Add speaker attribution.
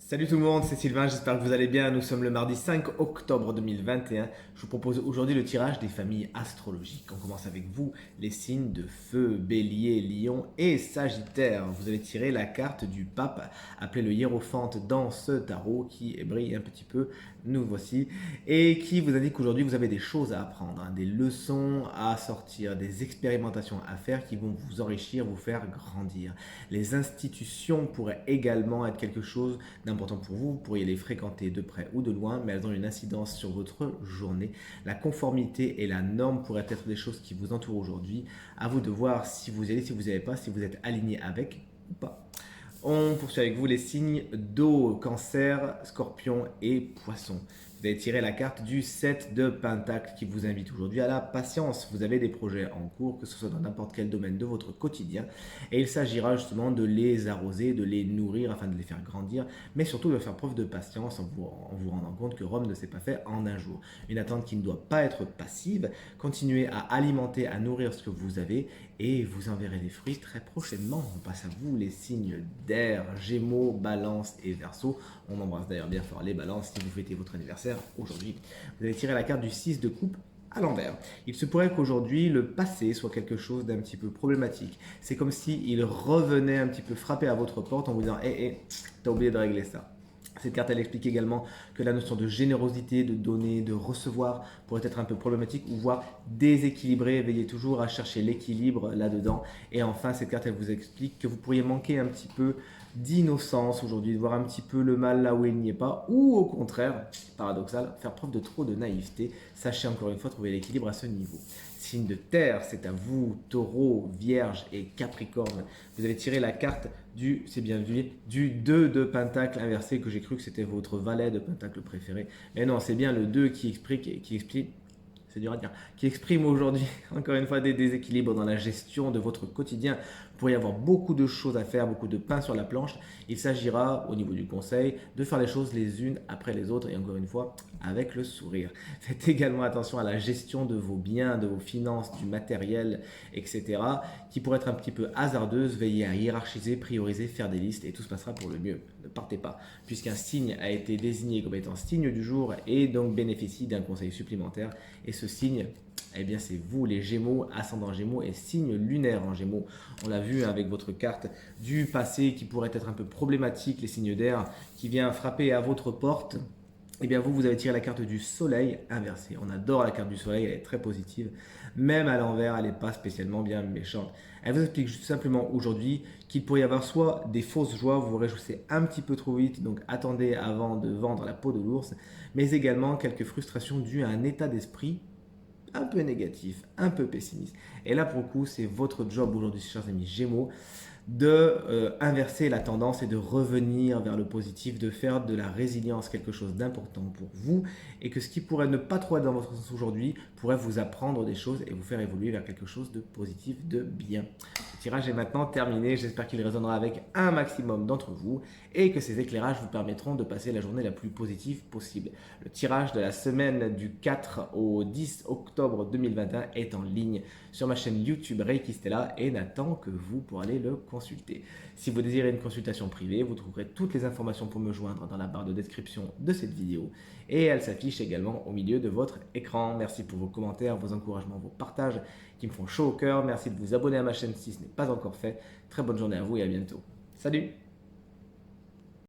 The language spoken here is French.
Speaker 1: Salut tout le monde, c'est Sylvain, j'espère que vous allez bien. Nous sommes le mardi 5 octobre 2021. Je vous propose aujourd'hui le tirage des familles astrologiques. On commence avec vous, les signes de feu, bélier, lion et sagittaire. Vous allez tirer la carte du pape, appelé le hiérophante dans ce tarot qui brille un petit peu, nous voici, et qui vous indique qu'aujourd'hui vous avez des choses à apprendre, des leçons à sortir, des expérimentations à faire qui vont vous enrichir, vous faire grandir. Les institutions pourraient également être quelque chose d'important pour vous. Vous pourriez les fréquenter de près ou de loin, mais elles ont une incidence sur votre journée. La conformité et la norme pourraient être des choses qui vous entourent aujourd'hui. À vous de voir si vous y allez, si vous n'y allez pas, si vous êtes aligné avec ou pas. On poursuit avec vous les signes d'eau, cancer, scorpion et poisson. Vous allez tirer la carte du 7 de Pentacle qui vous invite aujourd'hui à la patience. Vous avez des projets en cours, que ce soit dans n'importe quel domaine de votre quotidien. Et il s'agira justement de les arroser, de les nourrir afin de les faire grandir, mais surtout de faire preuve de patience en vous rendant compte que Rome ne s'est pas fait en un jour. Une attente qui ne doit pas être passive. Continuez à alimenter, à nourrir ce que vous avez et vous en verrez les fruits très prochainement. On passe à vous les signes d'air, Gémeaux, Balance et Verseau. On embrasse d'ailleurs bien fort les Balances si vous fêtez votre anniversaire aujourd'hui. Vous allez tirer la carte du 6 de coupe à l'envers. Il se pourrait qu'aujourd'hui, le passé soit quelque chose d'un petit peu problématique. C'est comme s'il revenait un petit peu frapper à votre porte en vous disant hé, t'as oublié de régler ça. Cette carte, elle explique également que la notion de générosité, de donner, de recevoir pourrait être un peu problématique ou voire déséquilibrée. Veillez toujours à chercher l'équilibre là-dedans. Et enfin, cette carte, elle vous explique que vous pourriez manquer un petit peu d'innocence aujourd'hui, de voir un petit peu le mal là où il n'y est pas, ou au contraire, paradoxal, faire preuve de trop de naïveté. Sachez encore une fois trouver l'équilibre à ce niveau. Signe de terre, c'est à vous, taureau, vierge et capricorne. Vous allez tirer la carte c'est bien vu, du 2 de pentacle inversé, que j'ai cru que c'était votre valet de pentacle préféré. Mais non, c'est bien le 2 qui explique, c'est dur à dire, qui exprime aujourd'hui, encore une fois, des déséquilibres dans la gestion de votre quotidien. Vous pourriez avoir beaucoup de choses à faire, beaucoup de pain sur la planche. Il s'agira, au niveau du conseil, de faire les choses les unes après les autres et encore une fois, avec le sourire. Faites également attention à la gestion de vos biens, de vos finances, du matériel, etc., qui pourrait être un petit peu hasardeuse. Veillez à hiérarchiser, prioriser, faire des listes et tout se passera pour le mieux. Ne partez pas, puisqu'un signe a été désigné comme étant signe du jour et donc bénéficie d'un conseil supplémentaire. Et ce signe, eh bien c'est vous les Gémeaux, ascendant Gémeaux et signe lunaire en Gémeaux. On l'a vu avec votre carte du passé qui pourrait être un peu problématique, les signes d'air qui vient frapper à votre porte. Eh bien vous avez tiré la carte du soleil inversée. On adore la carte du soleil, elle est très positive. Même à l'envers, elle n'est pas spécialement bien méchante. Elle vous explique juste simplement aujourd'hui qu'il pourrait y avoir soit des fausses joies, vous vous réjouissez un petit peu trop vite, donc attendez avant de vendre la peau de l'ours, mais également quelques frustrations dues à un état d'esprit un peu négatif, un peu pessimiste. Et là, pour le coup, c'est votre job aujourd'hui, chers amis Gémeaux, de inverser la tendance et de revenir vers le positif, de faire de la résilience quelque chose d'important pour vous et que ce qui pourrait ne pas trop être dans votre sens aujourd'hui pourrait vous apprendre des choses et vous faire évoluer vers quelque chose de positif, de bien. Le tirage est maintenant terminé, j'espère qu'il résonnera avec un maximum d'entre vous et que ces éclairages vous permettront de passer la journée la plus positive possible. Le tirage de la semaine du 4 au 10 octobre 2021 est en ligne sur ma chaîne YouTube Reiki Stella et n'attend que vous pour aller le consulter. Si vous désirez une consultation privée, vous trouverez toutes les informations pour me joindre dans la barre de description de cette vidéo et elle s'affiche également au milieu de votre écran. Merci pour vos commentaires, vos encouragements, vos partages qui me font chaud au cœur. Merci de vous abonner à ma chaîne si ce n'est pas encore fait. Très bonne journée à vous et à bientôt. Salut!